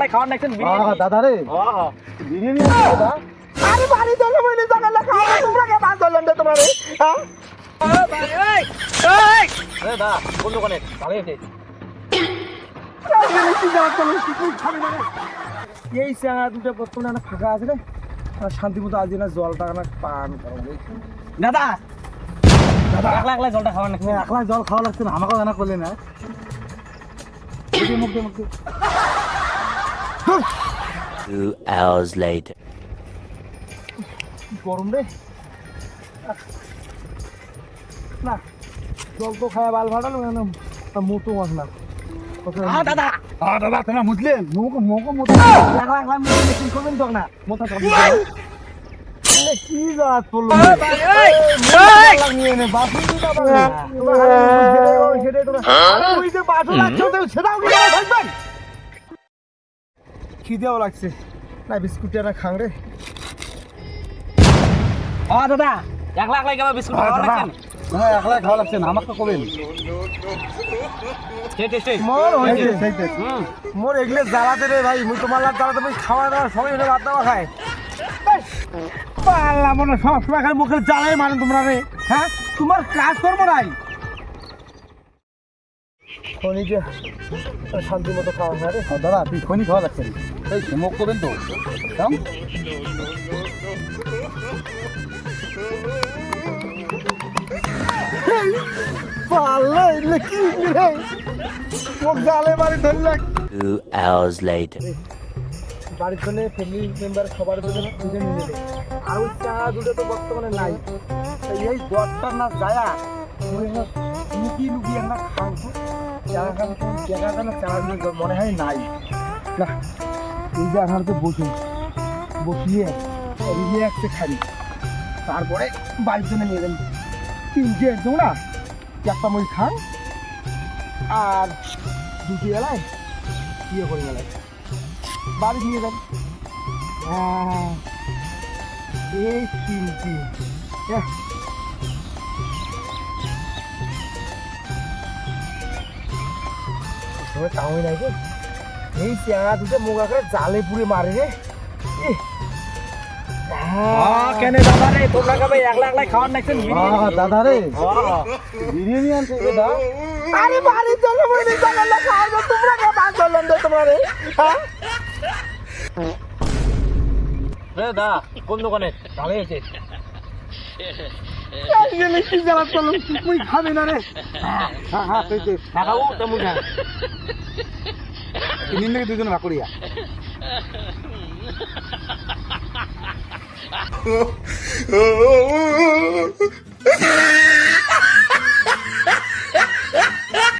একলা খাওয়ার নাইছেন বিরিয়ানি দাদা রে বিরিয়ানি আছে দাদা আরে বাড়ি চলে বলে জায়গা খাওয়া তোমরা কে বাদ ধরলেন রে তোমরা রে হ্যাঁ এই দা কোন দোকানে ভালো আছে এই চাঙা দুটো বর্তমানে ফাঁকা আছে রে শান্তি মতো আজ না জলটা না পান করো দাদা একলা একলা জলটা খাওয়ার নাকি একলা জল খাওয়া লাগছে না আমাকেও জানা করলে না মুখে মুখে 2 hours later. গরম রে না জল তো খায় বাল ভাটাল মোটো মাছ না দাদা দাদা তোমরা মুছলে মুখে একলা একলা মেশিন করবেন তো না মোটা কি জাত পড়লো নিয়ে নে বাসুন খিদেও লাগছে না বিস্কুট না খাং রে দাদা একলা একলা কেবা বিস্কুট খাওয়ার নাকি একলা খাওয়া লাগছে না আমাকে কবেন মোর এগুলো জ্বালাতে রে ভাই মুই তোমার লাগ জ্বালাতে মুই খাওয়া দাওয়া সবাই হলে ভাত দাওয়া খায় পারলাম না সব সময় খালি মুখের জ্বালাই মানে তোমরা রে হ্যাঁ তোমার কাজ করবো নাই খনিকে শান্তি মতো খাওয়া হয় রে দাদা তুই খনি খাওয়া লাগছে এই মুখ করবেন তো পারলে এগুলো কি রে মুখ জ্বালে বাড়ি ধরলে 2 hours later. বাড়ির জন্য ফ্যামিলি মেম্বার সবার জন্য খুঁজে নিয়ে নেবে আর ওই চা দুটো তো বর্তমানে নাই এই জ্বরটা না যায়া লুকিয়ে লুকিয়ে না খান জায়গাটা না চালা দিলে মনে হয় নাই না এই যে আমার তো বসিয়ে রিল্যাক্সে খাই তারপরে বাড়ির জন্য নিয়ে যাবেন 3টে একদম না একটা মই খান আর 2টি এলায় ইয়ে করে গেলায় বাড়ি নিয়ে যান হ্যাঁ এই 3টি তাওই নাই এই চেঙা দুটো মোগা করে জালে পুড়ে মারে রে কেন দাদা রে তোমরা কেবা একলা একলা খাওয়ার নাইছেন দাদা রে বিরিয়ানি আনছে দাদা আরে বাড়ি চলে বলে জায়গা খাওয়া তোমরা কে বাদ ধরলেন রে তোমরা রে হ্যাঁ দাদা কোন দোকানে ভালো আছে কি জ্বালা চলো তুই খাবি না রে হ্যাঁ তুই খাবো তেমন খা তিন থেকে দুজন ভাগ করিয়া oh